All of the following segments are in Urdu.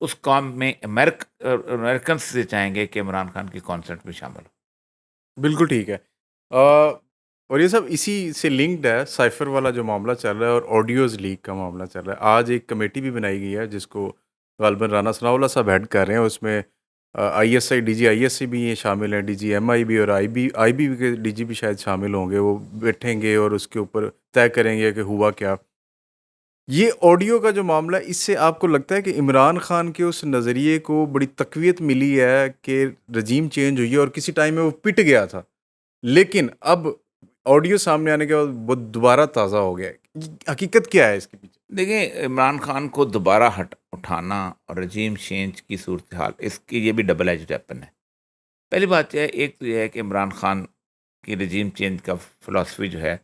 اس کام میں امریکنس سے چاہیں گے کہ عمران خان کی کانسرٹ میں شامل ہو. بالکل ٹھیک ہے. اور یہ سب اسی سے لنکڈ ہے، سائفر والا جو معاملہ چل رہا ہے اور آڈیوز لیک کا معاملہ چل رہا ہے. آج ایک کمیٹی بھی بنائی گئی ہے جس کو غالباً رانا ثناء اللہ صاحب ہیڈ کر رہے ہیں. اس میں I S I, D G I S C بھی یہ شامل ہیں، ڈی جی ایم آئی بھی، اور آئی بی کے ڈی جی بھی شاید شامل ہوں گے. وہ بیٹھیں گے اور اس کے اوپر طے کریں گے کہ ہوا کیا. یہ آڈیو کا جو معاملہ ہے، اس سے آپ کو لگتا ہے کہ عمران خان کے اس نظریے کو بڑی تقویت ملی ہے کہ رجیم چینج ہوئی ہے، اور کسی ٹائم میں وہ پٹ گیا تھا لیکن اب آڈیو سامنے آنے کے بعد وہ دوبارہ تازہ ہو گیا ہے. حقیقت کیا ہے اس کے پیچھے؟ دیکھیں عمران خان کو دوبارہ اٹھانا اور رجیم چینج کی صورتحال، اس کی یہ بھی ڈبل ایج ویپن ہے. پہلی بات یہ ہے، ایک تو یہ ہے کہ عمران خان کی رجیم چینج کا فلاسفی جو ہے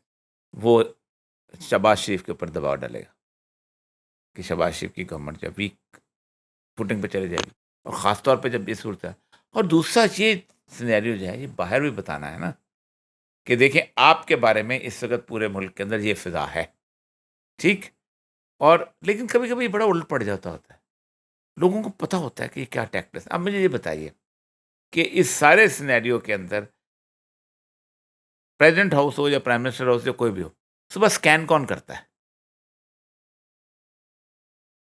وہ شہباز شریف کے اوپر دباؤ ڈالے گا کہ شہباز شریف کی گورنمنٹ جب ویک فوٹنگ پہ چلی جائے گی، اور خاص طور پہ جب یہ صورت ہے. اور دوسرا یہ سینیریو جو ہے یہ باہر بھی بتانا ہے نا کہ دیکھیں آپ کے بارے میں اس وقت پورے ملک کے اندر یہ فضا ہے، ٹھیک. اور لیکن کبھی کبھی بڑا الٹ پڑ جاتا ہوتا ہے، لوگوں کو پتہ ہوتا ہے کہ یہ کیا ٹیکٹس. اب مجھے یہ بتائیے کہ اس سارے سینیریو کے اندر پریزیڈنٹ ہاؤس ہو یا پرائم منسٹر ہاؤس یا کوئی بھی ہو، صبح اسکین کون کرتا ہے؟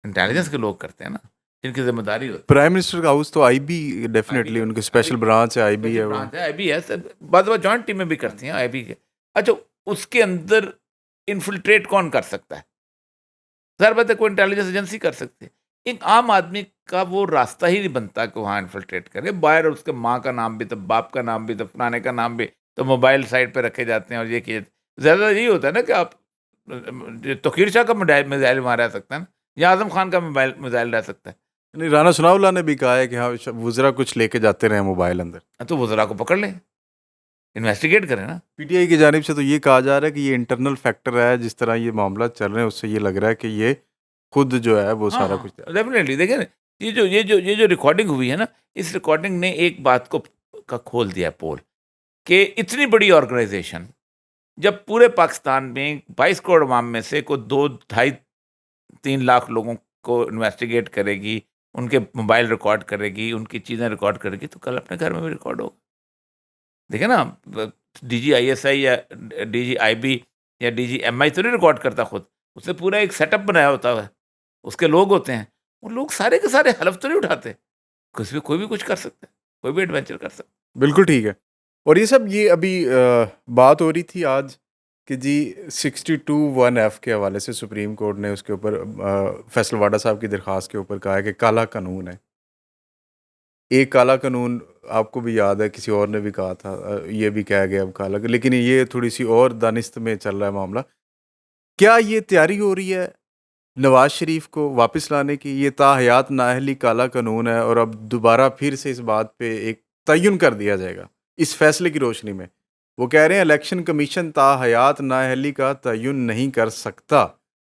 انٹیلیجنس کے لوگ کرتے ہیں نا، جن کی ذمہ داری ہوتی ہے. پرائم منسٹر کا ہاؤس تو آئی بی ڈیفینیٹلی ان کی اسپیشل برانچ ہے، آئی بی ہے وہ. آئی بی ہے، بعض بار جوائنٹ ٹیمیں بھی کرتی ہیں آئی بی کے. اچھا اس کے اندر انفلٹریٹ کون کر سکتا ہے؟ ظاہر بات ہے کوئی انٹیلیجنس ایجنسی کر سکتی ہے. ایک عام آدمی کا وہ راستہ ہی نہیں بنتا کہ وہاں انفلٹریٹ کرے. باہر اس کے ماں کا نام بھی، تو باپ کا نام بھی، تو فلانے کا نام بھی، تو موبائل سائٹ پہ رکھے جاتے ہیں. اور یہ کہ زیادہ یہی ہوتا ہے نا کہ آپ توقیر شاہ کا میزائل وہاں رہ سکتا ہے نا، یا اعظم خان کا میزائل رہ سکتا ہے. نہیں، رانا ثناء اللہ نے بھی کہا ہے کہ ہاں وزراء کچھ لے کے جاتے رہے موبائل اندر. تو وزراء کو پکڑ لیں، انویسٹیگیٹ کریں نا. پی ٹی آئی کی جانب سے تو یہ کہا جا رہا ہے کہ یہ انٹرنل فیکٹر ہے، جس طرح یہ معاملات چل رہے ہیں اس سے یہ لگ رہا ہے کہ یہ خود جو ہے وہ سارا کچھ ہے. ڈیفینیٹلی. دیکھیں نا یہ جو ریکارڈنگ ہوئی ہے نا، اس ریکارڈنگ نے ایک بات کو کا کھول دیا پول کہ اتنی بڑی آرگنائزیشن جب پورے پاکستان میں 22 کروڑ عوام میں سے کوئی 2-2.5-3 لاکھ لوگوں کو انویسٹیگیٹ کرے گی، ان کے موبائل ریکارڈ کرے گی، ان کی چیزیں ریکارڈ کرے گی، تو کل اپنے گھر میں بھی ریکارڈ ہوگا. دیکھیں نا، ڈی جی آئی ایس آئی یا ڈی جی آئی بی یا ڈی جی ایم آئی تو نہیں ریکارڈ کرتا خود، اس نے پورا ایک سیٹ اپ بنایا ہوتا ہے، اس کے لوگ ہوتے ہیں. وہ لوگ سارے کے سارے حلف تو نہیں اٹھاتے، کوئی بھی کچھ کر سکتا ہے، کوئی بھی ایڈونچر کر سکتا ہے. بالکل ٹھیک ہے. اور یہ سب یہ ابھی بات ہو رہی تھی آج کہ جی 62(1)(f) کے حوالے سے سپریم کورٹ نے اس کے اوپر فیصل واڈا صاحب کی درخواست کے اوپر کہا ہے کہ کالا قانون ہے. ایک کالا قانون آپ کو بھی یاد ہے، کسی اور نے بھی کہا تھا، یہ بھی کہا گیا اب کالا، لیکن یہ تھوڑی سی اور دانست میں چل رہا ہے معاملہ. کیا یہ تیاری ہو رہی ہے نواز شریف کو واپس لانے کی؟ یہ تا حیات نااہلی کالا قانون ہے اور اب دوبارہ پھر سے اس بات پہ ایک تعین کر دیا جائے گا اس فیصلے کی روشنی میں. وہ کہہ رہے ہیں الیکشن کمیشن تا حیات نااہلی کا تعین نہیں کر سکتا.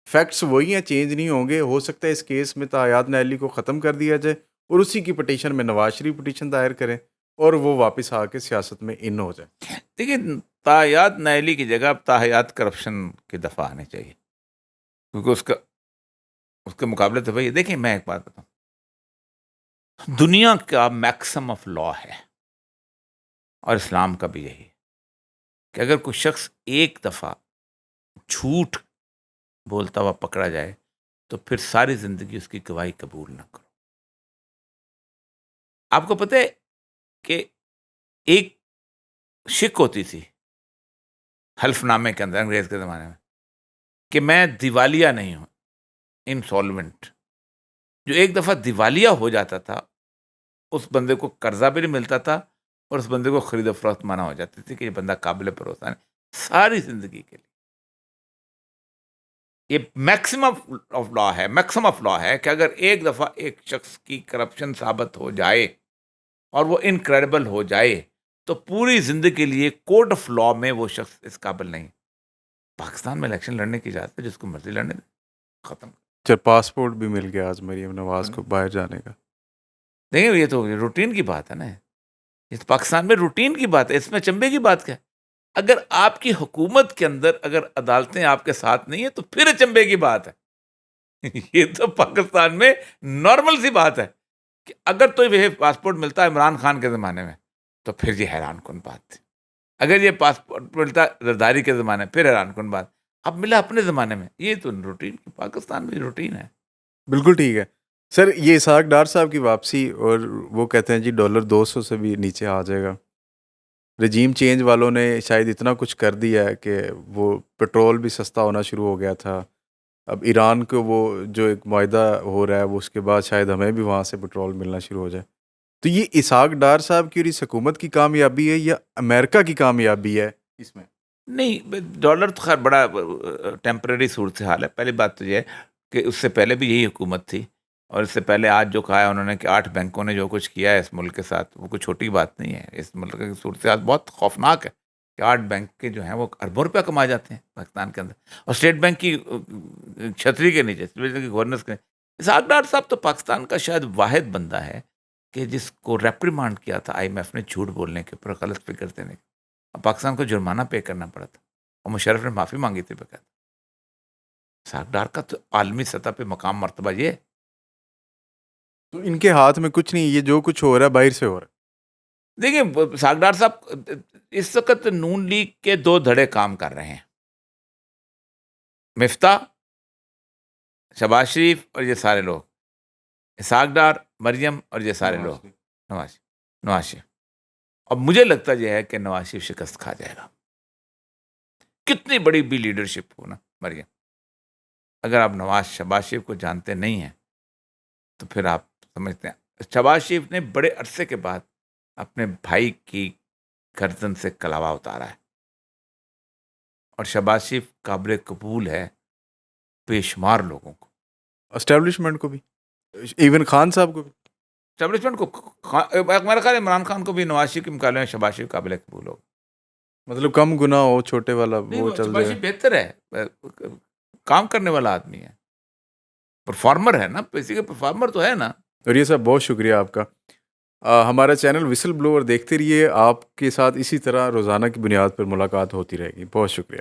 فیکٹس وہی ہیں، چینج نہیں ہوں گے. ہو سکتا ہے اس کیس میں تا حیات نااہلی کو ختم کر دیا جائے اور اسی کی پٹیشن میں نواز شریف پٹیشن دائر کریں اور وہ واپس آ کے سیاست میں ان ہو جائے. دیکھیں، تاحیات نااہلی کی جگہ اب تاحیات کرپشن کی دفعہ آنے چاہیے، کیونکہ اس کے مقابلے تو بھائی دیکھیں، میں ایک بات بتاؤں، دنیا کا میکسم آف لا ہے اور اسلام کا بھی یہی ہے کہ اگر کوئی شخص ایک دفعہ جھوٹ بولتا ہوا پکڑا جائے تو پھر ساری زندگی اس کی گواہی قبول نہ کرو. آپ کو پتہ ہے کہ ایک شک ہوتی تھی حلف نامے کے اندر انگریز کے زمانے میں کہ میں دیوالیہ نہیں ہوں، انسالوینٹ. جو ایک دفعہ دیوالیہ ہو جاتا تھا اس بندے کو قرضہ بھی نہیں ملتا تھا اور اس بندے کو خرید و فروخت منع ہو جاتی تھی کہ یہ بندہ قابل بھروسہ نہیں ساری زندگی کے لیے. یہ میکسم آف لا ہے، میکسم آف لا ہے کہ اگر ایک دفعہ ایک شخص کی کرپشن ثابت ہو جائے اور وہ انکریڈیبل ہو جائے تو پوری زندگی کے لیے کوڈ آف لا میں وہ شخص اس قابل نہیں. پاکستان میں الیکشن لڑنے کی اجازت ہے، جس کو مرضی لڑنے دیں، ختم. چل پاسپورٹ بھی مل گیا آج مریم نواز کو باہر جانے کا. دیکھیں یہ تو روٹین کی بات ہے نا، اس پاکستان میں روٹین کی بات ہے، اس میں چمبے کی بات کیا ہے؟ اگر آپ کی حکومت کے اندر اگر عدالتیں آپ کے ساتھ نہیں ہیں تو پھر چمبے کی بات ہے. یہ تو پاکستان میں نارمل سی بات ہے کہ اگر تو یہ پاسپورٹ ملتا ہے عمران خان کے زمانے میں تو پھر یہ حیران کن بات تھی. اگر یہ پاسپورٹ ملتا زرداری کے زمانے میں پھر حیران کن بات. اب ملا اپنے زمانے میں. یہ تو روٹین، پاکستان میں روٹین ہے. بالکل ٹھیک ہے سر. یہ اسحاق ڈار صاحب کی واپسی، اور وہ کہتے ہیں جی $200 سے بھی نیچے آ جائے گا. رجیم چینج والوں نے شاید اتنا کچھ کر دیا ہے کہ وہ پیٹرول بھی سستا ہونا شروع ہو گیا تھا. اب ایران کو وہ جو ایک معاہدہ ہو رہا ہے وہ اس کے بعد شاید ہمیں بھی وہاں سے پیٹرول ملنا شروع ہو جائے. تو یہ اسحاق ڈار صاحب کی اور اس حکومت کی کامیابی ہے یا امریکہ کی کامیابی ہے اس میں؟ نہیں، ڈالر تو خیر بڑا ٹیمپرری صورتحال ہے. پہلی بات تو یہ ہے کہ اس سے پہلے بھی یہی حکومت تھی، اور اس سے پہلے آج جو کہا ہے انہوں نے کہ 8 بینکوں نے جو کچھ کیا ہے اس ملک کے ساتھ، وہ کوئی چھوٹی بات نہیں ہے. اس ملک کی صورتحال بہت خوفناک ہے کہ 8 بینک کے جو ہیں وہ اربوں روپیہ کما جاتے ہیں پاکستان کے اندر، اور اسٹیٹ بینک کی چھتری کے نیچے، اسٹیٹ بینک کی گورننس کے نیچے. اسحاق ڈار صاحب تو پاکستان کا شاید واحد بندہ ہے کہ جس کو ریپریمانڈ کیا تھا IMF نے جھوٹ بولنے کے اوپر، غلط فکر دینے کے، اور پاکستان کو جرمانہ پے کرنا پڑا تھا، اور مشرف نے معافی مانگی تھی بقاعدہ. اسحاق ڈار کا تو عالمی سطح پہ مقام مرتبہ یہ ہے. تو ان کے ہاتھ میں کچھ نہیں، یہ جو کچھ ہو رہا ہے باہر سے ہو رہا ہے. دیکھیں اسحاق ڈار صاحب اس وقت نون لیگ کے 2 دھڑے کام کر رہے ہیں، مفتاح، شہباز شریف اور یہ سارے لوگ، اسحاق ڈار، مریم اور یہ سارے لوگ، نواز شریف. اب مجھے لگتا یہ ہے کہ نواز شریف شکست کھا جائے گا، کتنی بڑی بھی لیڈرشپ ہو نا مریم. اگر آپ شہباز شریف کو جانتے نہیں ہیں تو پھر آپ سمجھتے ہیں شہباز شریف نے بڑے عرصے کے بعد اپنے بھائی کی گردن سے کلاوا اتارا ہے، اور شہباز شریف قابل قبول ہے بے شمار لوگوں کو، اسٹیبلشمنٹ کو بھی، ایون خان صاحب کو بھی. اسٹیبلشمنٹ کو. میرا خیال ہے عمران خان کو بھی نواز شریف کے مقابلے میں شہباز شریف قابل قبول ہوگا. مطلب کم گناہ ہو، چھوٹے والا وہ چل شہباز جائے. شریف بہتر ہے، کام کرنے والا آدمی ہے، پرفارمر ہے نا، بیسیکلی پرفارمر تو ہے نا. اور یہ سب بہت شکریہ آپ کا. ہمارا چینل وسل بلوور دیکھتے رہیے. آپ کے ساتھ اسی طرح روزانہ کی بنیاد پر ملاقات ہوتی رہے گی. بہت شکریہ.